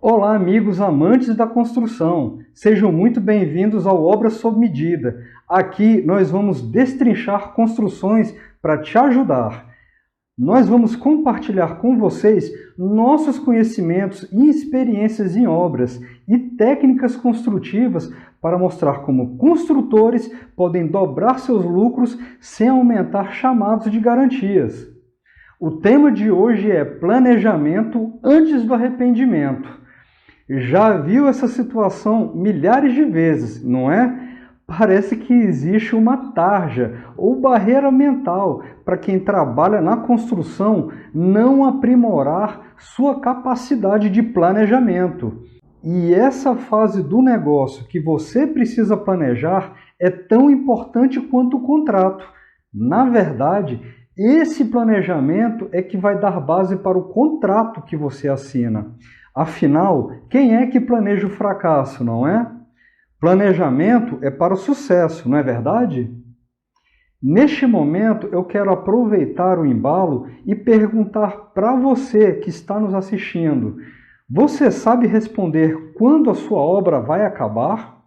Olá, amigos amantes da construção. Sejam muito bem-vindos ao Obra Sob Medida. Aqui nós vamos destrinchar construções para te ajudar. Nós vamos compartilhar com vocês nossos conhecimentos e experiências em obras e técnicas construtivas para mostrar como construtores podem dobrar seus lucros sem aumentar chamados de garantias. O tema de hoje é planejamento antes do arrependimento. Já viu essa situação milhares de vezes, não é? Parece que existe uma tarja ou barreira mental para quem trabalha na construção não aprimorar sua capacidade de planejamento. E essa fase do negócio que você precisa planejar é tão importante quanto o contrato. Na verdade, esse planejamento é que vai dar base para o contrato que você assina. Afinal, quem é que planeja o fracasso, não é? Planejamento é para o sucesso, não é verdade? Neste momento, eu quero aproveitar o embalo e perguntar para você que está nos assistindo: você sabe responder quando a sua obra vai acabar?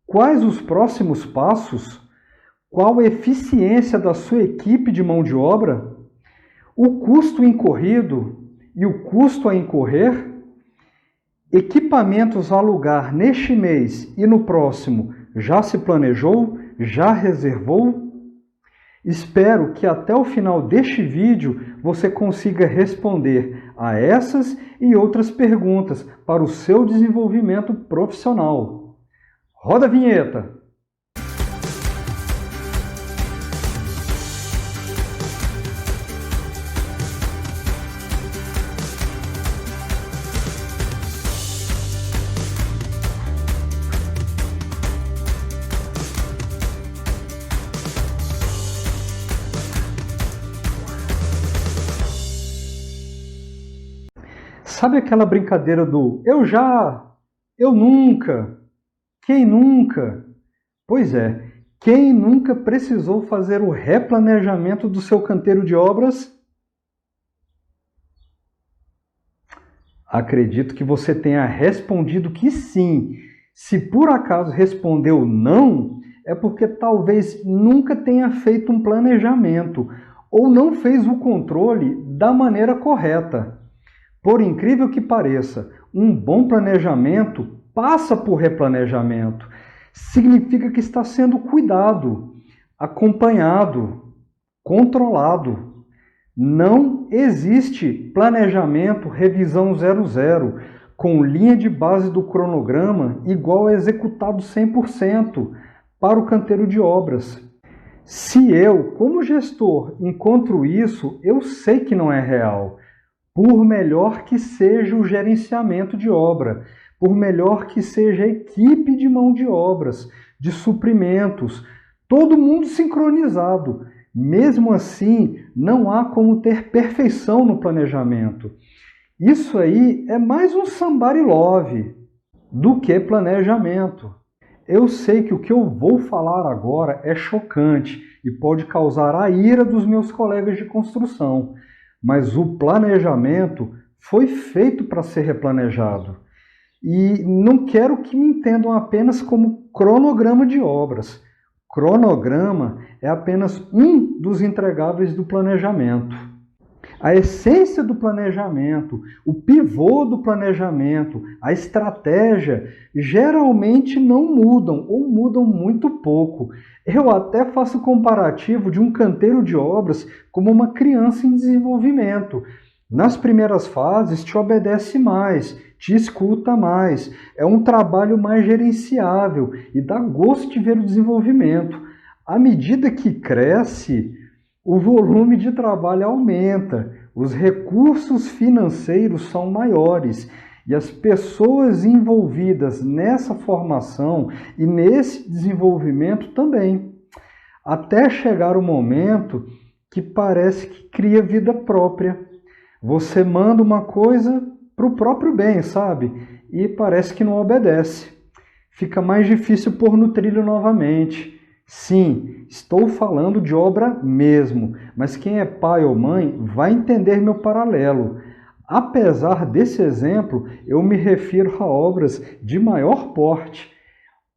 Quais os próximos passos? Qual a eficiência da sua equipe de mão de obra? O custo incorrido e o custo a incorrer? Equipamentos a alugar neste mês e no próximo, já se planejou? Já reservou? Espero que até o final deste vídeo você consiga responder a essas e outras perguntas para o seu desenvolvimento profissional. Roda a vinheta! Sabe aquela brincadeira do eu já, eu nunca, quem nunca? Pois é, quem nunca precisou fazer o replanejamento do seu canteiro de obras? Acredito que você tenha respondido que sim. Se por acaso respondeu não, é porque talvez nunca tenha feito um planejamento ou não fez o controle da maneira correta. Por incrível que pareça, um bom planejamento passa por replanejamento. Significa que está sendo cuidado, acompanhado, controlado. Não existe planejamento revisão 00, com linha de base do cronograma igual a executado 100% para o canteiro de obras. Se eu, como gestor, encontro isso, eu sei que não é real. Por melhor que seja o gerenciamento de obra, por melhor que seja a equipe de mão de obras, de suprimentos, todo mundo sincronizado. Mesmo assim, não há como ter perfeição no planejamento. Isso aí é mais um somebody love do que planejamento. Eu sei que o que eu vou falar agora é chocante e pode causar a ira dos meus colegas de construção. Mas o planejamento foi feito para ser replanejado. E não quero que me entendam apenas como cronograma de obras. Cronograma é apenas um dos entregáveis do planejamento. A essência do planejamento, o pivô do planejamento, a estratégia, geralmente não mudam ou mudam muito pouco. Eu até faço comparativo de um canteiro de obras como uma criança em desenvolvimento. Nas primeiras fases, te obedece mais, te escuta mais, é um trabalho mais gerenciável e dá gosto de ver o desenvolvimento. À medida que cresce, o volume de trabalho aumenta, os recursos financeiros são maiores e as pessoas envolvidas nessa formação e nesse desenvolvimento também. Até chegar o momento que parece que cria vida própria. Você manda uma coisa para o próprio bem, sabe? E parece que não obedece. Fica mais difícil pôr no trilho novamente. Sim, estou falando de obra mesmo, mas quem é pai ou mãe vai entender meu paralelo. Apesar desse exemplo, eu me refiro a obras de maior porte.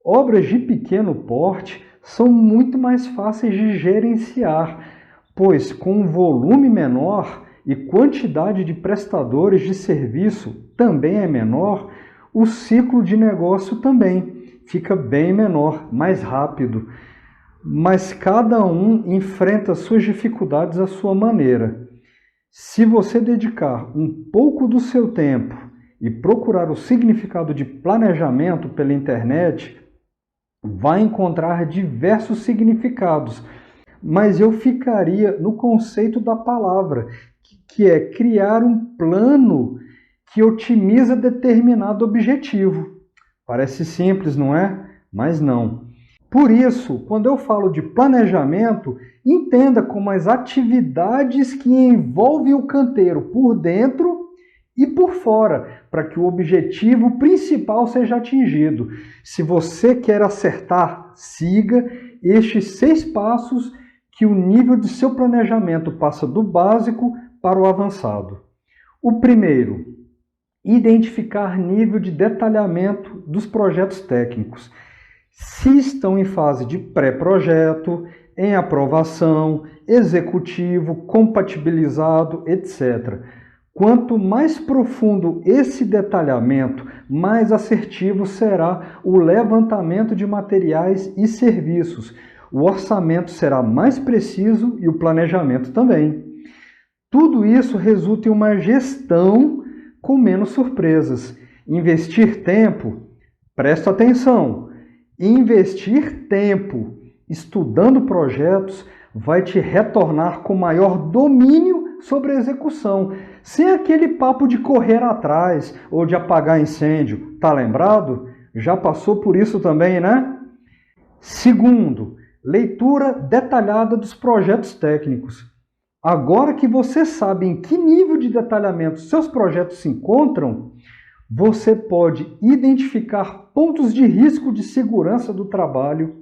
Obras de pequeno porte são muito mais fáceis de gerenciar, pois com um volume menor e quantidade de prestadores de serviço também é menor, o ciclo de negócio também fica bem menor, mais rápido. Mas cada um enfrenta suas dificuldades à sua maneira. Se você dedicar um pouco do seu tempo e procurar o significado de planejamento pela internet, vai encontrar diversos significados, mas eu ficaria no conceito da palavra, que é criar um plano que otimiza determinado objetivo. Parece simples, não é? Mas não. Por isso, quando eu falo de planejamento, entenda como as atividades que envolvem o canteiro por dentro e por fora, para que o objetivo principal seja atingido. Se você quer acertar, siga estes 6 passos que o nível de seu planejamento passa do básico para o avançado. O primeiro, identificar nível de detalhamento dos projetos técnicos. Se estão em fase de pré-projeto, em aprovação, executivo, compatibilizado, etc. Quanto mais profundo esse detalhamento, mais assertivo será o levantamento de materiais e serviços. O orçamento será mais preciso e o planejamento também. Tudo isso resulta em uma gestão com menos surpresas. Investir tempo, presta atenção, investir tempo estudando projetos vai te retornar com maior domínio sobre a execução, sem aquele papo de correr atrás ou de apagar incêndio. Tá lembrado? Já passou por isso também, né? Segundo, leitura detalhada dos projetos técnicos. Agora que você sabe em que nível de detalhamento seus projetos se encontram, você pode identificar pontos de risco de segurança do trabalho,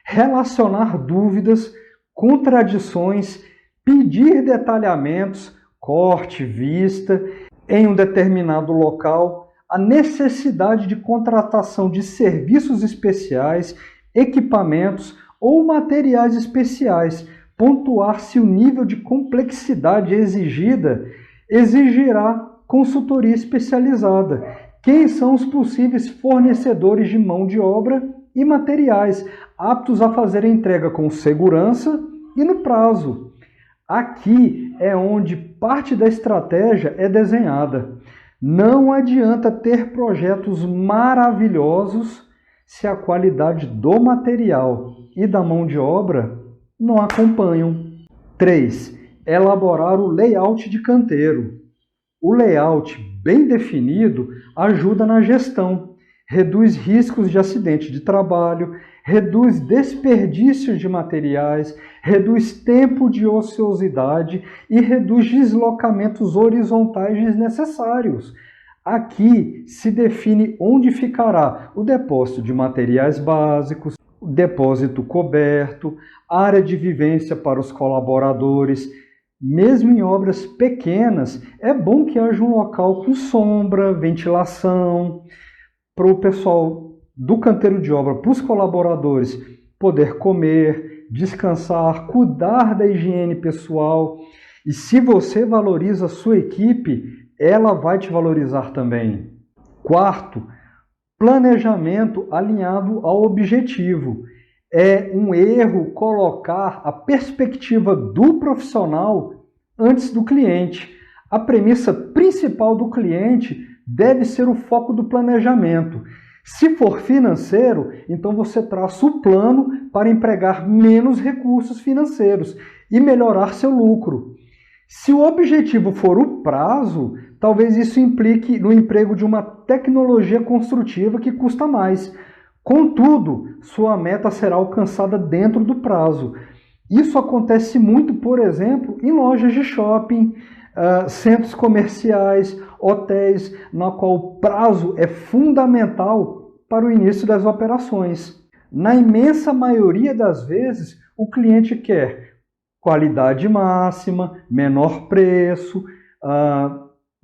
relacionar dúvidas, contradições, pedir detalhamentos, corte, vista, em um determinado local, a necessidade de contratação de serviços especiais, equipamentos ou materiais especiais, pontuar se o nível de complexidade exigida exigirá consultoria especializada. Quem são os possíveis fornecedores de mão de obra e materiais aptos a fazer a entrega com segurança e no prazo? Aqui é onde parte da estratégia é desenhada. Não adianta ter projetos maravilhosos se a qualidade do material e da mão de obra não acompanham. 3. Elaborar o layout de canteiro. O layout bem definido ajuda na gestão, reduz riscos de acidente de trabalho, reduz desperdícios de materiais, reduz tempo de ociosidade e reduz deslocamentos horizontais desnecessários. Aqui se define onde ficará o depósito de materiais básicos, o depósito coberto, área de vivência para os colaboradores. Mesmo em obras pequenas, é bom que haja um local com sombra, ventilação, para o pessoal do canteiro de obra, para os colaboradores poder comer, descansar, cuidar da higiene pessoal. E se você valoriza a sua equipe, ela vai te valorizar também. 4. Planejamento alinhado ao objetivo. É um erro colocar a perspectiva do profissional antes do cliente. A premissa principal do cliente deve ser o foco do planejamento. Se for financeiro, então você traça o plano para empregar menos recursos financeiros e melhorar seu lucro. Se o objetivo for o prazo, talvez isso implique no emprego de uma tecnologia construtiva que custa mais. Contudo, sua meta será alcançada dentro do prazo. Isso acontece muito, por exemplo, em lojas de shopping, centros comerciais, hotéis, na qual o prazo é fundamental para o início das operações. Na imensa maioria das vezes, o cliente quer qualidade máxima, menor preço,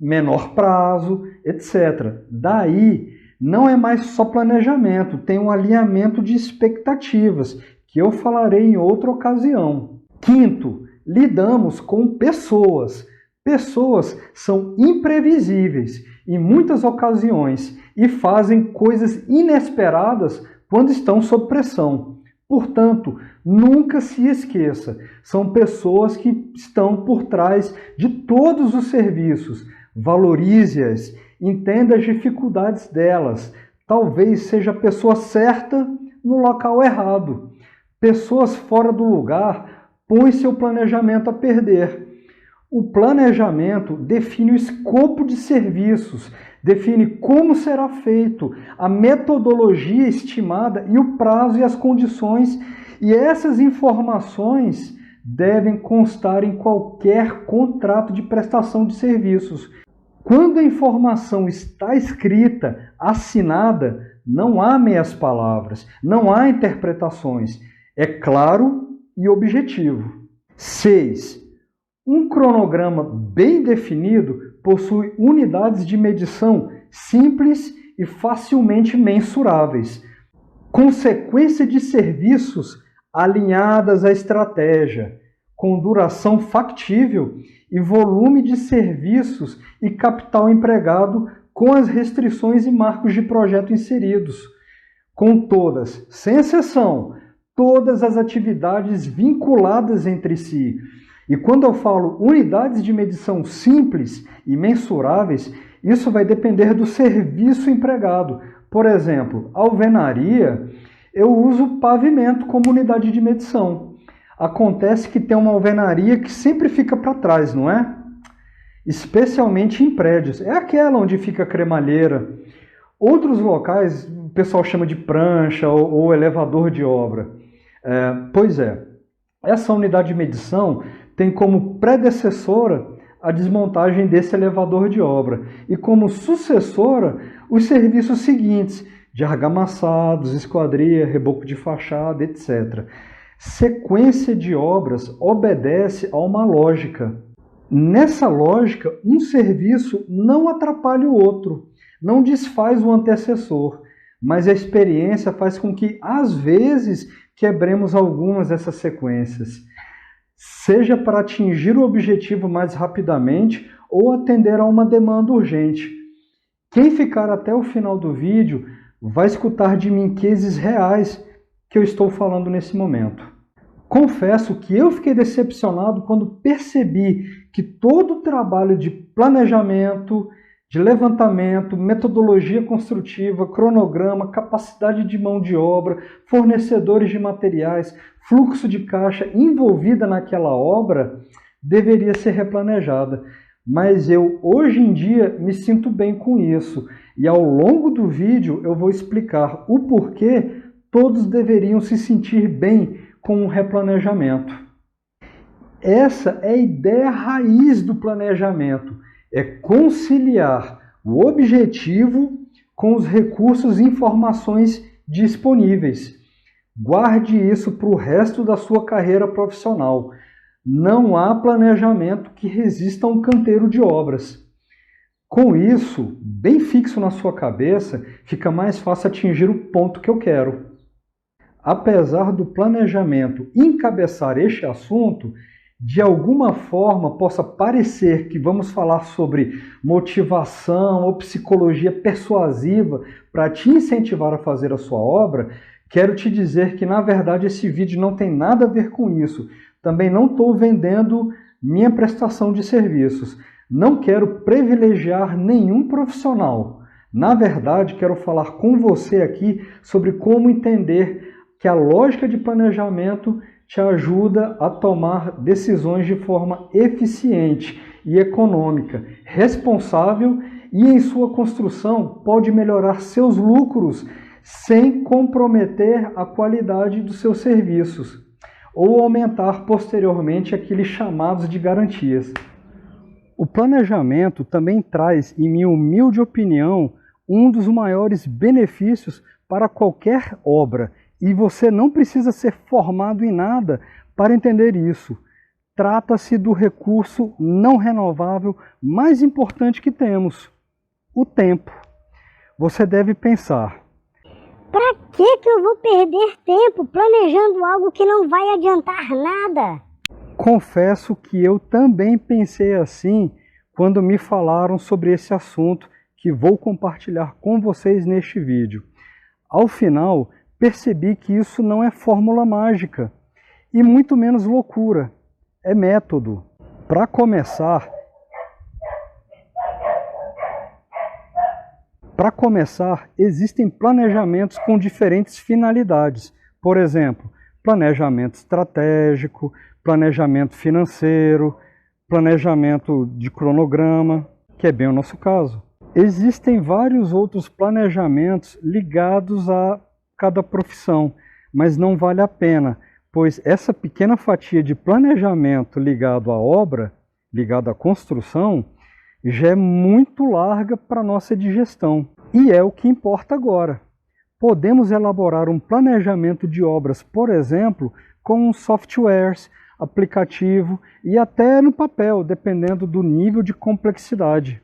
menor prazo, etc. Daí, não é mais só planejamento, tem um alinhamento de expectativas, que eu falarei em outra ocasião. Quinto, lidamos com pessoas. Pessoas são imprevisíveis em muitas ocasiões e fazem coisas inesperadas quando estão sob pressão. Portanto, nunca se esqueça, são pessoas que estão por trás de todos os serviços. Valorize-as, entenda as dificuldades delas. Talvez seja a pessoa certa no local errado. Pessoas fora do lugar põem seu planejamento a perder. O planejamento define o escopo de serviços, define como será feito, a metodologia estimada e o prazo e as condições, e essas informações devem constar em qualquer contrato de prestação de serviços. Quando a informação está escrita, assinada, não há meias palavras, não há interpretações. É claro e objetivo. 6. Um cronograma bem definido possui unidades de medição simples e facilmente mensuráveis. Consequência de serviços alinhadas à estratégia, com duração factível e volume de serviços e capital empregado com as restrições e marcos de projeto inseridos. Com todas, sem exceção, todas as atividades vinculadas entre si. E quando eu falo unidades de medição simples e mensuráveis, isso vai depender do serviço empregado. Por exemplo, alvenaria, eu uso pavimento como unidade de medição. Acontece que tem uma alvenaria que sempre fica para trás, não é? Especialmente em prédios. É aquela onde fica a cremalheira. Outros locais, o pessoal chama de prancha ou elevador de obra. Pois é, essa unidade de medição tem como predecessora a desmontagem desse elevador de obra e como sucessora os serviços seguintes, de argamassados, esquadria, reboco de fachada, etc. Sequência de obras obedece a uma lógica. Nessa lógica, um serviço não atrapalha o outro, não desfaz o antecessor, mas a experiência faz com que, às vezes, quebremos algumas dessas sequências, seja para atingir o objetivo mais rapidamente ou atender a uma demanda urgente. Quem ficar até o final do vídeo vai escutar de mim cases reais que eu estou falando nesse momento. Confesso que eu fiquei decepcionado quando percebi que todo o trabalho de planejamento, de levantamento, metodologia construtiva, cronograma, capacidade de mão de obra, fornecedores de materiais, fluxo de caixa envolvida naquela obra deveria ser replanejada. Mas eu, hoje em dia, me sinto bem com isso. E ao longo do vídeo eu vou explicar o porquê todos deveriam se sentir bem com o replanejamento. Essa é a ideia raiz do planejamento. É conciliar o objetivo com os recursos e informações disponíveis. Guarde isso para o resto da sua carreira profissional. Não há planejamento que resista a um canteiro de obras. Com isso, bem fixo na sua cabeça, fica mais fácil atingir o ponto que eu quero. Apesar do planejamento encabeçar este assunto, de alguma forma possa parecer que vamos falar sobre motivação ou psicologia persuasiva para te incentivar a fazer a sua obra, quero te dizer que, na verdade, esse vídeo não tem nada a ver com isso. Também não estou vendendo minha prestação de serviços. Não quero privilegiar nenhum profissional. Na verdade, quero falar com você aqui sobre como entender que a lógica de planejamento te ajuda a tomar decisões de forma eficiente e econômica, responsável e em sua construção pode melhorar seus lucros sem comprometer a qualidade dos seus serviços ou aumentar posteriormente aqueles chamados de garantias. O planejamento também traz, em minha humilde opinião, um dos maiores benefícios para qualquer obra. E você não precisa ser formado em nada para entender isso. trata-se do recurso não renovável mais importante que temos, o tempo. Você deve pensar: para que eu vou perder tempo planejando algo que não vai adiantar nada? Confesso que eu também pensei assim quando me falaram sobre esse assunto que vou compartilhar com vocês neste vídeo. Ao final, percebi que isso não é fórmula mágica e muito menos loucura, é método. Para começar, existem planejamentos com diferentes finalidades. Por exemplo, planejamento estratégico, planejamento financeiro, planejamento de cronograma, que é bem o nosso caso. Existem vários outros planejamentos ligados a cada profissão, mas não vale a pena, pois essa pequena fatia de planejamento ligado à obra, ligado à construção, já é muito larga para a nossa digestão. E é o que importa agora. Podemos elaborar um planejamento de obras, por exemplo, com softwares, aplicativo e até no papel, dependendo do nível de complexidade.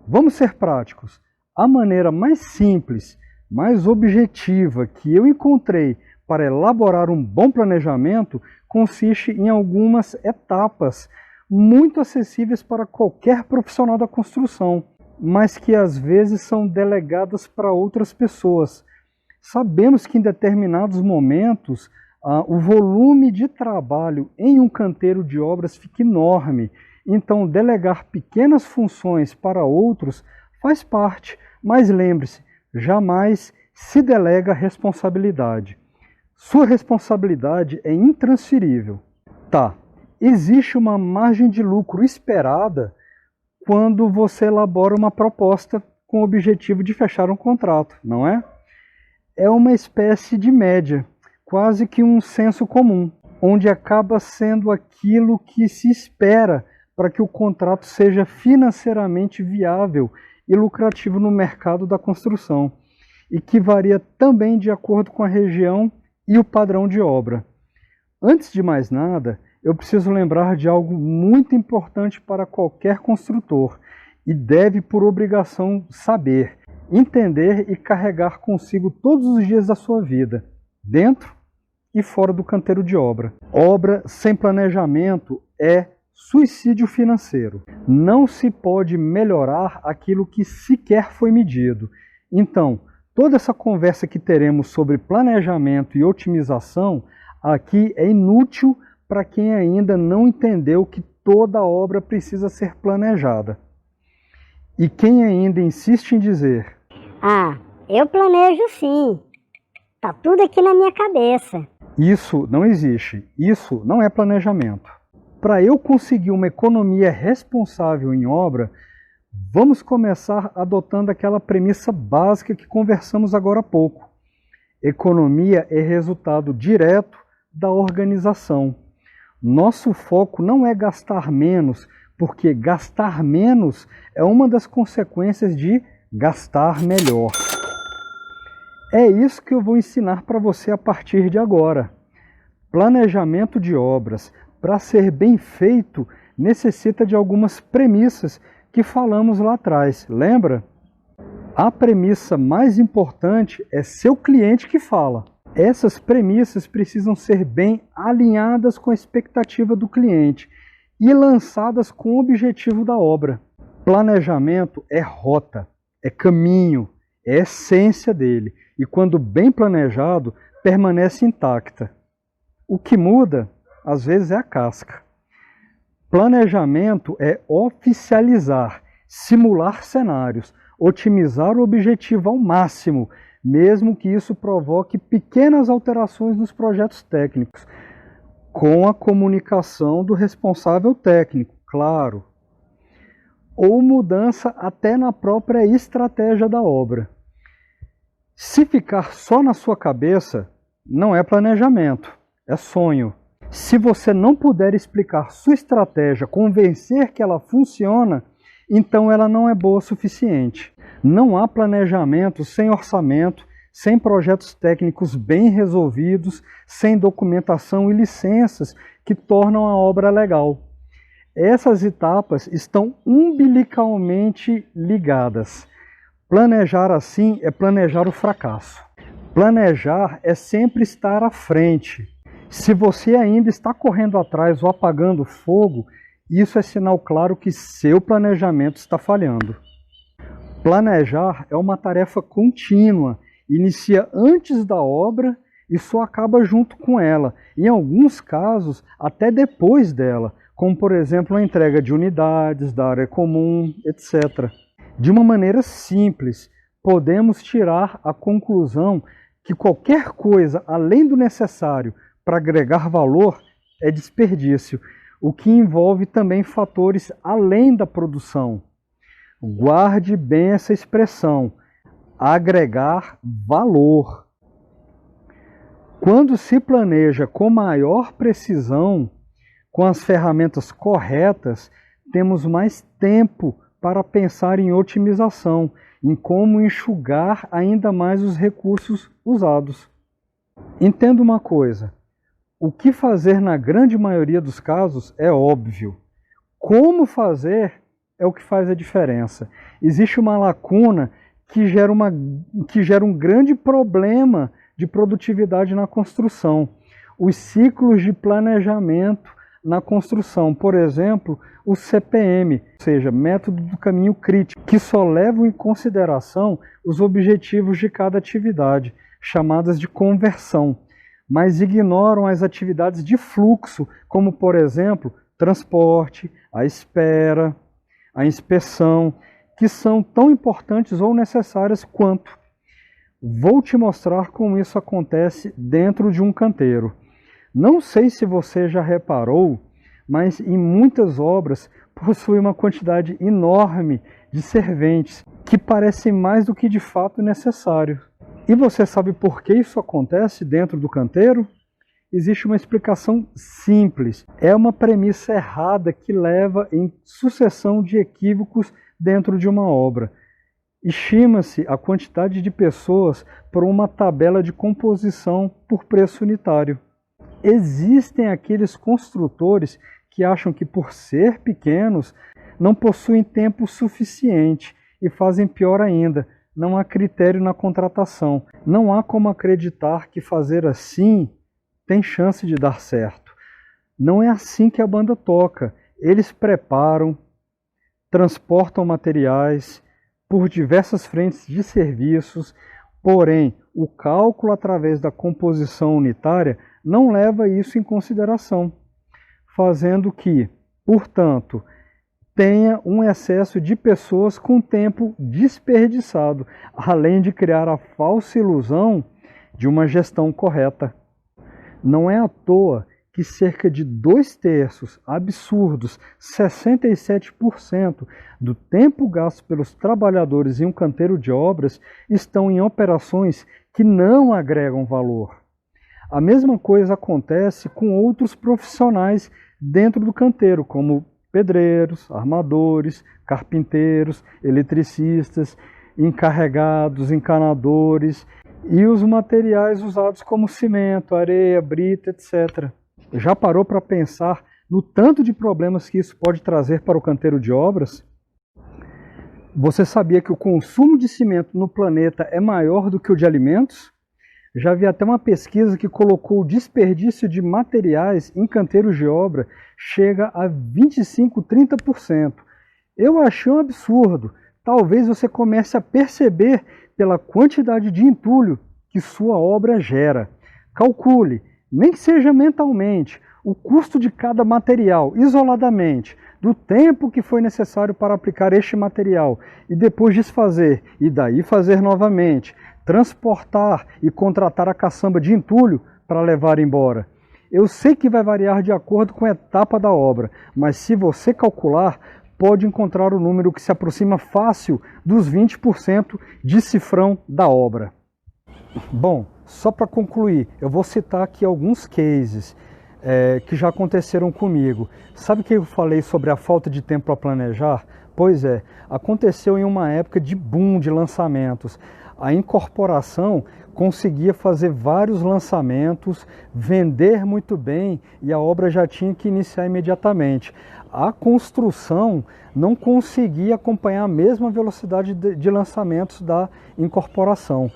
Vamos ser práticos. A maneira mais simples, mais objetiva que eu encontrei para elaborar um bom planejamento consiste em algumas etapas muito acessíveis para qualquer profissional da construção, mas que às vezes são delegadas para outras pessoas. Sabemos que em determinados momentos o volume de trabalho em um canteiro de obras fica enorme, então delegar pequenas funções para outros faz parte, mas lembre-se, jamais se delega responsabilidade. Sua responsabilidade é intransferível. Tá, existe uma margem de lucro esperada quando você elabora uma proposta com o objetivo de fechar um contrato, não é? É uma espécie de média, quase que um senso comum, onde acaba sendo aquilo que se espera para que o contrato seja financeiramente viável e lucrativo no mercado da construção, e que varia também de acordo com a região e o padrão de obra. Antes de mais nada, eu preciso lembrar de algo muito importante para qualquer construtor e deve, por obrigação, saber, entender e carregar consigo todos os dias da sua vida, dentro e fora do canteiro de obra. Obra sem planejamento é suicídio financeiro. Não se pode melhorar aquilo que sequer foi medido. Então, toda essa conversa que teremos sobre planejamento e otimização aqui é inútil para quem ainda não entendeu que toda obra precisa ser planejada. E quem ainda insiste em dizer: eu planejo sim, tá tudo aqui na minha cabeça. Isso não existe, isso não é planejamento. Para eu conseguir uma economia responsável em obra, vamos começar adotando aquela premissa básica que conversamos agora há pouco. Economia é resultado direto da organização. Nosso foco não é gastar menos, porque gastar menos é uma das consequências de gastar melhor. É isso que eu vou ensinar para você a partir de agora. Planejamento de obras, para ser bem feito, necessita de algumas premissas que falamos lá atrás, lembra? A premissa mais importante é seu cliente que fala. Essas premissas precisam ser bem alinhadas com a expectativa do cliente e lançadas com o objetivo da obra. Planejamento é rota, é caminho, é essência dele e, quando bem planejado, permanece intacta. O que muda, às vezes, é a casca. Planejamento é oficializar, simular cenários, otimizar o objetivo ao máximo, mesmo que isso provoque pequenas alterações nos projetos técnicos, com a comunicação do responsável técnico, claro, ou mudança até na própria estratégia da obra. Se ficar só na sua cabeça, não é planejamento, é sonho. Se você não puder explicar sua estratégia, convencer que ela funciona, então ela não é boa o suficiente. Não há planejamento sem orçamento, sem projetos técnicos bem resolvidos, sem documentação e licenças que tornam a obra legal. Essas etapas estão umbilicalmente ligadas. Planejar assim é planejar o fracasso. Planejar é sempre estar à frente. Se você ainda está correndo atrás ou apagando fogo, isso é sinal claro que seu planejamento está falhando. Planejar é uma tarefa contínua, inicia antes da obra e só acaba junto com ela, em alguns casos até depois dela, como por exemplo a entrega de unidades, da área comum, etc. De uma maneira simples, podemos tirar a conclusão que qualquer coisa além do necessário para agregar valor é desperdício, o que envolve também fatores além da produção. Guarde bem essa expressão, agregar valor. Quando se planeja com maior precisão, com as ferramentas corretas, temos mais tempo para pensar em otimização, em como enxugar ainda mais os recursos usados. Entenda uma coisa, o que fazer na grande maioria dos casos é óbvio. Como fazer é o que faz a diferença. Existe uma lacuna que gera um grande problema de produtividade na construção. Os ciclos de planejamento na construção, por exemplo, o CPM, ou seja, método do caminho crítico, que só levam em consideração os objetivos de cada atividade, chamadas de conversão, mas ignoram as atividades de fluxo, como, por exemplo, transporte, a espera, a inspeção, que são tão importantes ou necessárias quanto. Vou te mostrar como isso acontece dentro de um canteiro. Não sei se você já reparou, mas em muitas obras possui uma quantidade enorme de serventes, que parecem mais do que de fato necessário. E você sabe por que isso acontece dentro do canteiro? Existe uma explicação simples. É uma premissa errada que leva em sucessão de equívocos dentro de uma obra. Estima-se a quantidade de pessoas por uma tabela de composição por preço unitário. Existem aqueles construtores que acham que, por ser pequenos, não possuem tempo suficiente e fazem pior ainda, não há critério na contratação. Não há como acreditar que fazer assim tem chance de dar certo. Não é assim que a banda toca. Eles preparam, transportam materiais por diversas frentes de serviços, porém, o cálculo através da composição unitária não leva isso em consideração, fazendo que, portanto, tenha um excesso de pessoas com tempo desperdiçado, além de criar a falsa ilusão de uma gestão correta. Não é à toa que cerca de 2/3, absurdos, 67% do tempo gasto pelos trabalhadores em um canteiro de obras estão em operações que não agregam valor. A mesma coisa acontece com outros profissionais dentro do canteiro, como pedreiros, armadores, carpinteiros, eletricistas, encarregados, encanadores e os materiais usados como cimento, areia, brita, etc. Já parou para pensar no tanto de problemas que isso pode trazer para o canteiro de obras? Você sabia que o consumo de cimento no planeta é maior do que o de alimentos? Já vi até uma pesquisa que colocou o desperdício de materiais em canteiros de obra chega a 25, 30%. Eu achei um absurdo. Talvez você comece a perceber pela quantidade de entulho que sua obra gera. Calcule, nem que seja mentalmente, o custo de cada material isoladamente, do tempo que foi necessário para aplicar este material e depois desfazer e daí fazer novamente, transportar e contratar a caçamba de entulho para levar embora. Eu sei que vai variar de acordo com a etapa da obra, mas se você calcular, pode encontrar o número que se aproxima fácil dos 20% de cifrão da obra. Bom, só para concluir, eu vou citar aqui alguns cases que já aconteceram comigo. Sabe que eu falei sobre a falta de tempo para planejar? Pois é, aconteceu em uma época de boom de lançamentos. A incorporação conseguia fazer vários lançamentos, vender muito bem e a obra já tinha que iniciar imediatamente. A construção não conseguia acompanhar a mesma velocidade de lançamentos da incorporação.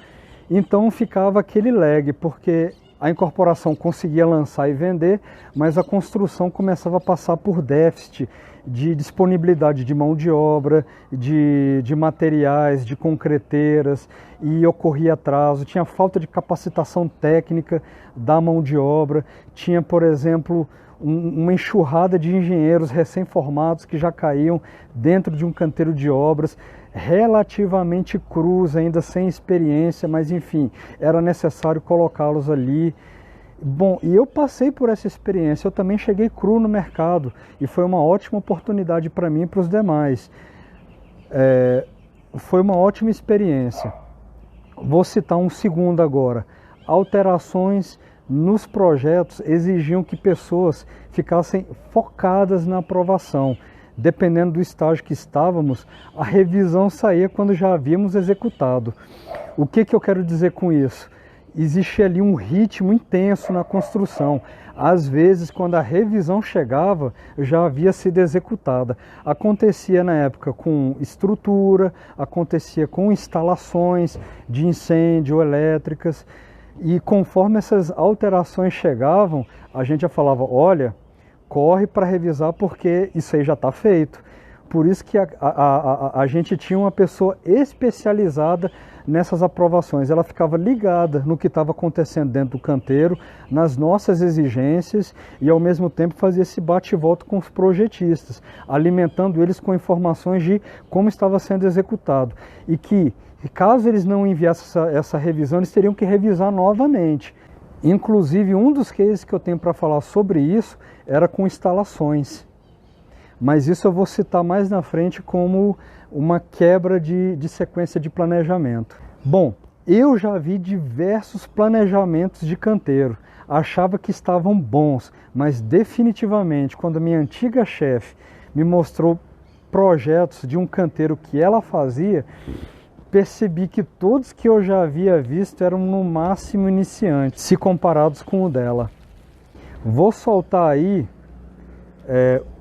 Então ficava aquele lag, porque a incorporação conseguia lançar e vender, mas a construção começava a passar por déficit de disponibilidade de mão de obra, de materiais, de concreteiras, e ocorria atraso, tinha falta de capacitação técnica da mão de obra, tinha, por exemplo, uma enxurrada de engenheiros recém-formados que já caíam dentro de um canteiro de obras, relativamente crus, ainda sem experiência, mas enfim, era necessário colocá-los ali. Bom, e eu passei por essa experiência, eu também cheguei cru no mercado e foi uma ótima oportunidade para mim e para os demais. Foi uma ótima experiência. Vou citar um segundo agora. Alterações nos projetos exigiam que pessoas ficassem focadas na aprovação. Dependendo do estágio que estávamos, a revisão saía quando já havíamos executado. O que eu quero dizer com isso? Existia ali um ritmo intenso na construção. Às vezes, quando a revisão chegava, já havia sido executada. Acontecia na época com estrutura, acontecia com instalações de incêndio elétricas. E conforme essas alterações chegavam, a gente já falava, olha, corre para revisar porque isso aí já está feito. Por isso que a gente tinha uma pessoa especializada nessas aprovações. Ela ficava ligada no que estava acontecendo dentro do canteiro, nas nossas exigências e ao mesmo tempo fazia esse bate e volta com os projetistas, alimentando eles com informações de como estava sendo executado. E que, caso eles não enviassem essa revisão, eles teriam que revisar novamente. Inclusive, um dos cases que eu tenho para falar sobre isso era com instalações. Mas isso eu vou citar mais na frente como uma quebra de sequência de planejamento. Bom, eu já vi diversos planejamentos de canteiro, achava que estavam bons, mas definitivamente quando a minha antiga chefe me mostrou projetos de um canteiro que ela fazia, percebi que todos que eu já havia visto eram no máximo iniciantes, se comparados com o dela. Vou soltar aí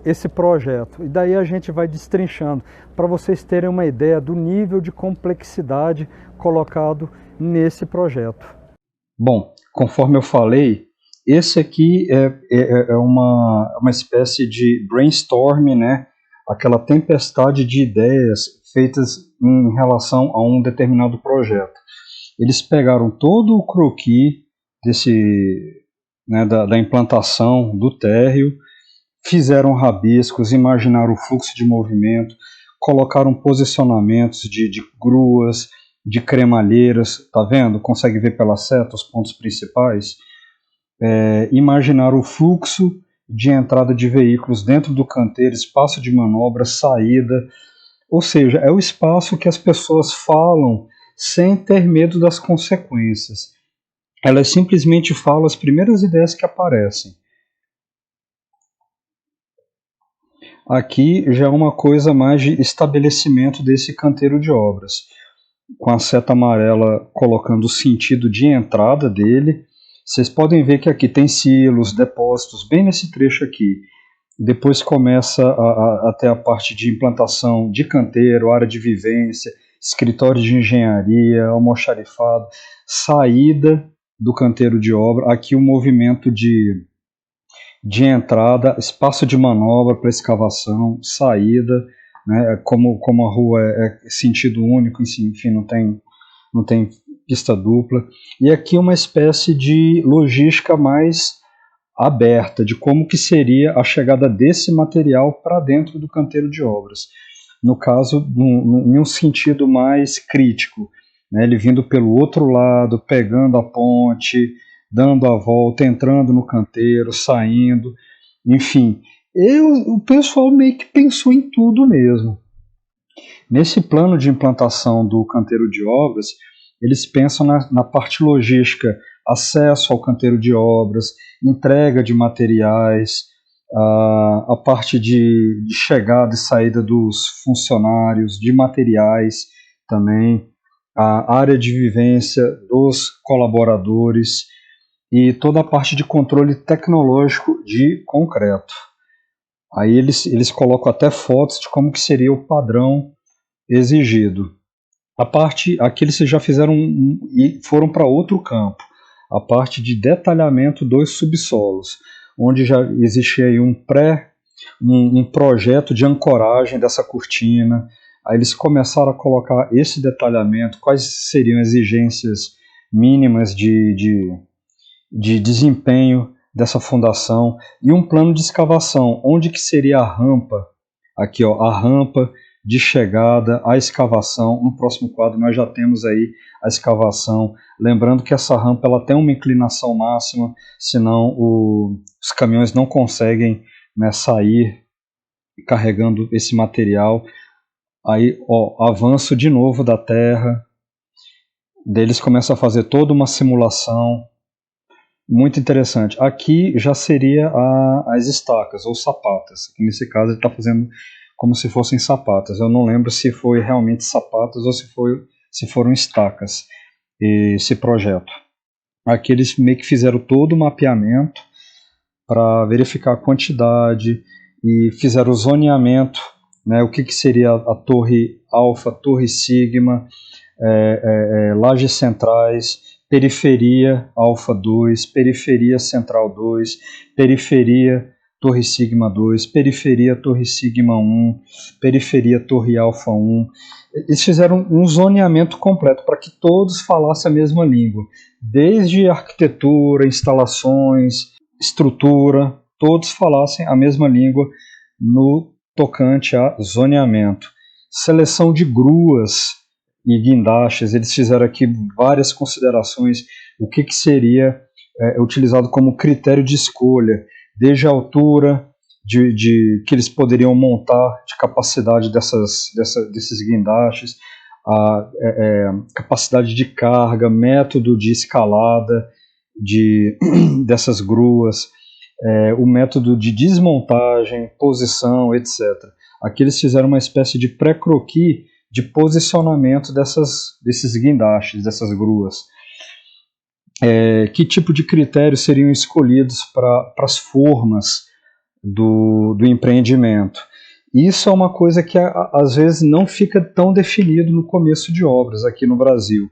esse projeto e daí a gente vai destrinchando para vocês terem uma ideia do nível de complexidade colocado nesse projeto. Bom, conforme eu falei, esse aqui é uma espécie de brainstorm, né? Aquela tempestade de ideias feitas em relação a um determinado projeto. Eles pegaram todo o croquis da implantação do térreo, fizeram rabiscos, imaginaram o fluxo de movimento, colocaram posicionamentos de gruas, de cremalheiras, tá vendo? Consegue ver pela seta os pontos principais? Imaginaram o fluxo de entrada de veículos dentro do canteiro, espaço de manobra, saída, ou seja, é o espaço que as pessoas falam sem ter medo das consequências. Elas simplesmente falam as primeiras ideias que aparecem. Aqui já é uma coisa mais de estabelecimento desse canteiro de obras, com a seta amarela colocando o sentido de entrada dele. Vocês podem ver que aqui tem silos, depósitos, bem nesse trecho aqui. Depois começa até a parte de implantação de canteiro, área de vivência, escritório de engenharia, almoxarifado, saída do canteiro de obra. Aqui o movimento de entrada, espaço de manobra para escavação, saída, né, como a rua é sentido único, enfim, não tem pista dupla. E aqui uma espécie de logística mais aberta, de como que seria a chegada desse material para dentro do canteiro de obras. No caso, em um sentido mais crítico, né, ele vindo pelo outro lado, pegando a ponte, dando a volta, entrando no canteiro, saindo, enfim. O pessoal meio que pensou em tudo mesmo. Nesse plano de implantação do canteiro de obras, eles pensam na parte logística, acesso ao canteiro de obras, entrega de materiais, a parte de chegada e saída dos funcionários, de materiais também, a área de vivência dos colaboradores e toda a parte de controle tecnológico de concreto. Aí eles colocam até fotos de como que seria o padrão exigido. Aqui eles já fizeram e foram para outro campo, a parte de detalhamento dos subsolos, onde já existia aí um projeto de ancoragem dessa cortina. Aí eles começaram a colocar esse detalhamento, quais seriam as exigências mínimas de desempenho dessa fundação, e um plano de escavação, onde que seria a rampa, aqui ó, a rampa de chegada, a escavação. No próximo quadro nós já temos aí a escavação, lembrando que essa rampa ela tem uma inclinação máxima, senão os caminhões não conseguem, né, sair carregando esse material. Aí ó, avanço de novo da terra, deles começam a fazer toda uma simulação, muito interessante. Aqui já seria as estacas ou sapatas, aqui nesse caso ele está fazendo como se fossem sapatas. Eu não lembro se foi realmente sapatas ou se foram estacas esse projeto. Aqui eles meio que fizeram todo o mapeamento para verificar a quantidade e fizeram o zoneamento, né, o que seria a torre alfa, torre sigma, lajes centrais, periferia alfa 2, periferia central 2, periferia torre sigma 2, periferia torre sigma 1, periferia torre alfa 1. Eles fizeram um zoneamento completo para que todos falassem a mesma língua, desde arquitetura, instalações, estrutura, todos falassem a mesma língua no tocante a zoneamento. Seleção de gruas e guindastes, eles fizeram aqui várias considerações, o que seria utilizado como critério de escolha, desde a altura que eles poderiam montar, de capacidade desses guindastes, a capacidade de carga, método de escalada dessas gruas, o método de desmontagem, posição, etc. Aqui eles fizeram uma espécie de pré-croquis de posicionamento desses guindastes, dessas gruas. Que tipo de critérios seriam escolhidos para as formas do empreendimento? Isso é uma coisa que às vezes não fica tão definido no começo de obras aqui no Brasil,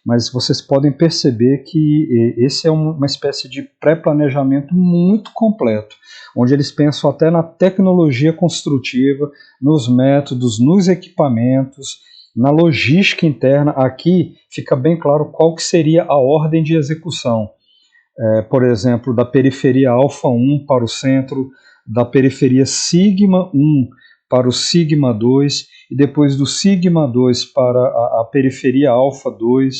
mas vocês podem perceber que esse é uma espécie de pré-planejamento muito completo, onde eles pensam até na tecnologia construtiva, nos métodos, nos equipamentos, na logística interna. Aqui fica bem claro qual que seria a ordem de execução. Por exemplo, da periferia alfa 1 para o centro, da periferia sigma 1 para o sigma 2, e depois do sigma 2 para a periferia alfa 2,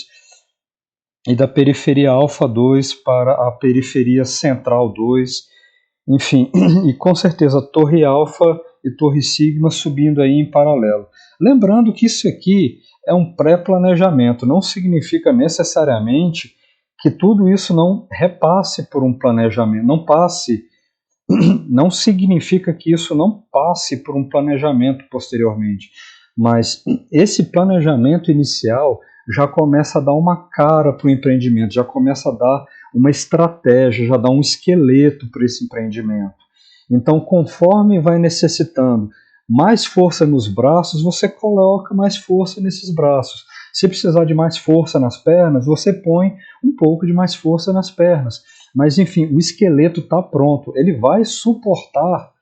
e da periferia alfa 2 para a periferia central 2, enfim, e com certeza torre alfa e torre sigma subindo aí em paralelo. Lembrando que isso aqui é um pré-planejamento, não significa necessariamente que tudo isso não repasse por um planejamento, não significa que isso não passe por um planejamento posteriormente, mas esse planejamento inicial já começa a dar uma cara para o empreendimento, já começa a dar uma estratégia, já dá um esqueleto para esse empreendimento. Então, conforme vai necessitando mais força nos braços, você coloca mais força nesses braços. Se precisar de mais força nas pernas, você põe um pouco de mais força nas pernas. Mas, enfim, o esqueleto está pronto. Ele vai suportar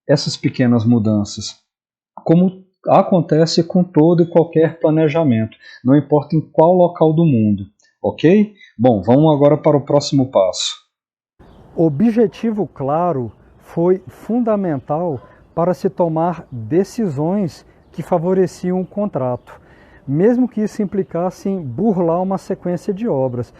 essas pequenas mudanças, como acontece com todo e qualquer planejamento, não importa em qual local do mundo. Ok? Bom, vamos agora para o próximo passo. Objetivo claro foi fundamental para se tomar decisões que favoreciam o contrato, mesmo que isso implicasse em burlar uma sequência de obras.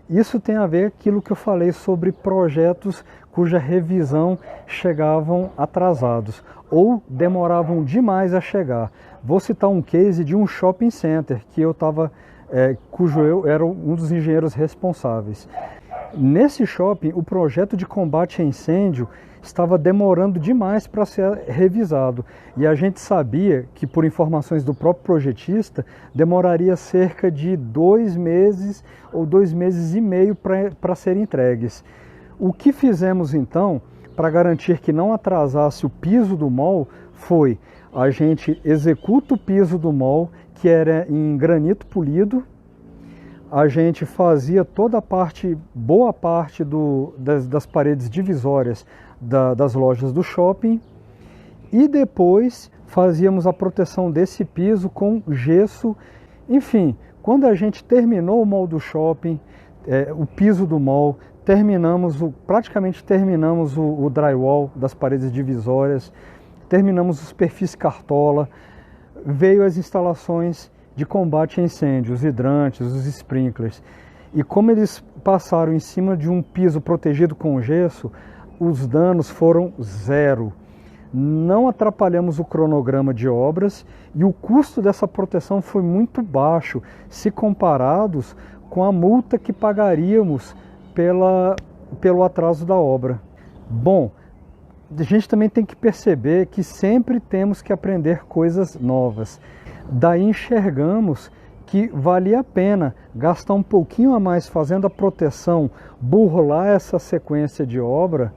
Isso tem a ver com aquilo que eu falei sobre projetos cuja revisão chegavam atrasados ou demoravam demais a chegar. Vou citar um case de um shopping center que cujo eu era um dos engenheiros responsáveis. Nesse shopping, o projeto de combate a incêndio estava demorando demais para ser revisado. E a gente sabia que, por informações do próprio projetista, demoraria cerca de 2 meses ou 2 meses e meio para serem entregues. O que fizemos então, para garantir que não atrasasse o piso do mall, foi a gente executa o piso do mall, que era em granito polido. A gente fazia toda a parte, boa parte das paredes divisórias das lojas do shopping, e depois fazíamos a proteção desse piso com gesso. Enfim, quando a gente terminou o mall do shopping, o piso do mall, praticamente terminamos o drywall das paredes divisórias, terminamos os perfis cartola, veio as instalações de combate a incêndio, os hidrantes, os sprinklers. E como eles passaram em cima de um piso protegido com gesso, os danos foram 0. Não atrapalhamos o cronograma de obras e o custo dessa proteção foi muito baixo, se comparados com a multa que pagaríamos pelo atraso da obra. Bom, a gente também tem que perceber que sempre temos que aprender coisas novas. Daí enxergamos que valia a pena gastar um pouquinho a mais fazendo a proteção, burlar essa sequência de obra,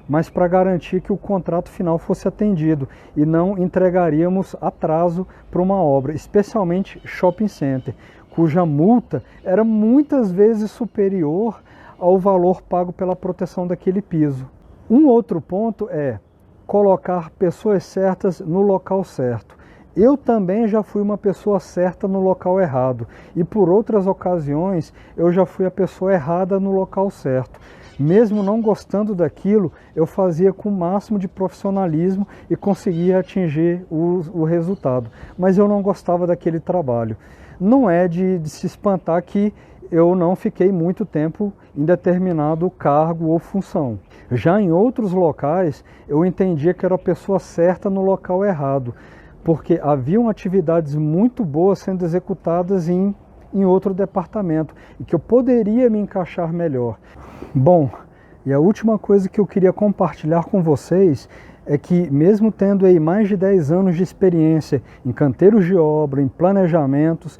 mas para garantir que o contrato final fosse atendido e não entregaríamos atraso para uma obra, especialmente shopping center, cuja multa era muitas vezes superior ao valor pago pela proteção daquele piso. Um outro ponto é colocar pessoas certas no local certo. Eu também já fui uma pessoa certa no local errado e por outras ocasiões eu já fui a pessoa errada no local certo. Mesmo não gostando daquilo, eu fazia com o máximo de profissionalismo e conseguia atingir o resultado. Mas eu não gostava daquele trabalho. Não é de se espantar que eu não fiquei muito tempo em determinado cargo ou função. Já em outros locais, eu entendia que era a pessoa certa no local errado, porque haviam atividades muito boas sendo executadas em outro departamento e que eu poderia me encaixar melhor. Bom, e a última coisa que eu queria compartilhar com vocês é que, mesmo tendo aí mais de 10 anos de experiência em canteiros de obra, em planejamentos,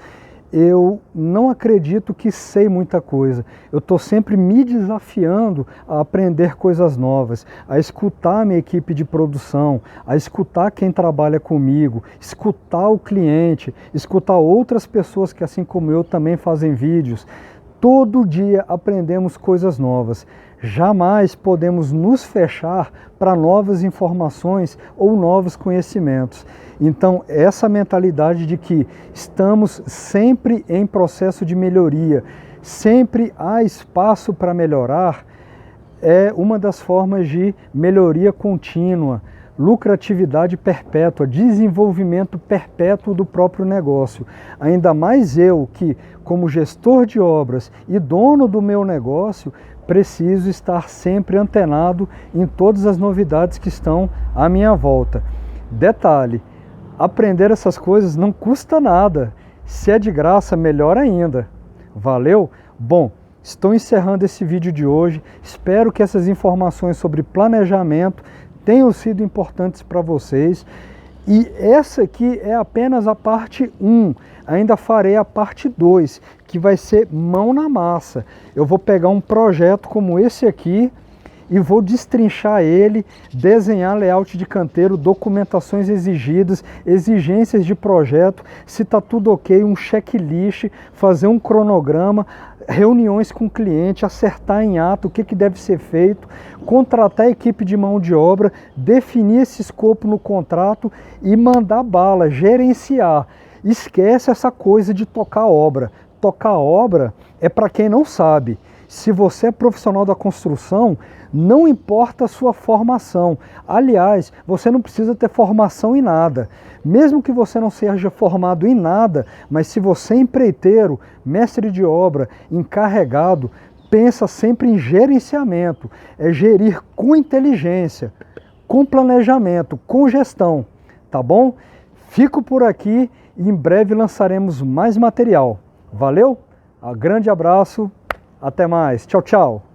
eu não acredito que sei muita coisa. Eu estou sempre me desafiando a aprender coisas novas, a escutar a minha equipe de produção, a escutar quem trabalha comigo, escutar o cliente, escutar outras pessoas que, assim como eu, também fazem vídeos. Todo dia aprendemos coisas novas. Jamais podemos nos fechar para novas informações ou novos conhecimentos. Então, essa mentalidade de que estamos sempre em processo de melhoria, sempre há espaço para melhorar, é uma das formas de melhoria contínua, lucratividade perpétua, desenvolvimento perpétuo do próprio negócio. Ainda mais eu que, como gestor de obras e dono do meu negócio, preciso estar sempre antenado em todas as novidades que estão à minha volta. Detalhe, aprender essas coisas não custa nada. Se é de graça, melhor ainda. Valeu? Bom, estou encerrando esse vídeo de hoje. Espero que essas informações sobre planejamento tenham sido importantes para vocês. E essa aqui é apenas a parte 1. Ainda farei a parte 2, que vai ser mão na massa. Eu vou pegar um projeto como esse aqui e vou destrinchar ele, desenhar layout de canteiro, documentações exigidas, exigências de projeto, se está tudo ok, um checklist, fazer um cronograma, reuniões com o cliente, acertar em ato o que deve ser feito, contratar a equipe de mão de obra, definir esse escopo no contrato e mandar bala, gerenciar. Esquece essa coisa de tocar obra. Tocar obra é para quem não sabe. Se você é profissional da construção, não importa a sua formação. Aliás, você não precisa ter formação em nada. Mesmo que você não seja formado em nada, mas se você é empreiteiro, mestre de obra, encarregado, pensa sempre em gerenciamento. É gerir com inteligência, com planejamento, com gestão. Tá bom? Fico por aqui e em breve lançaremos mais material. Valeu? Um grande abraço. Até mais. Tchau, tchau.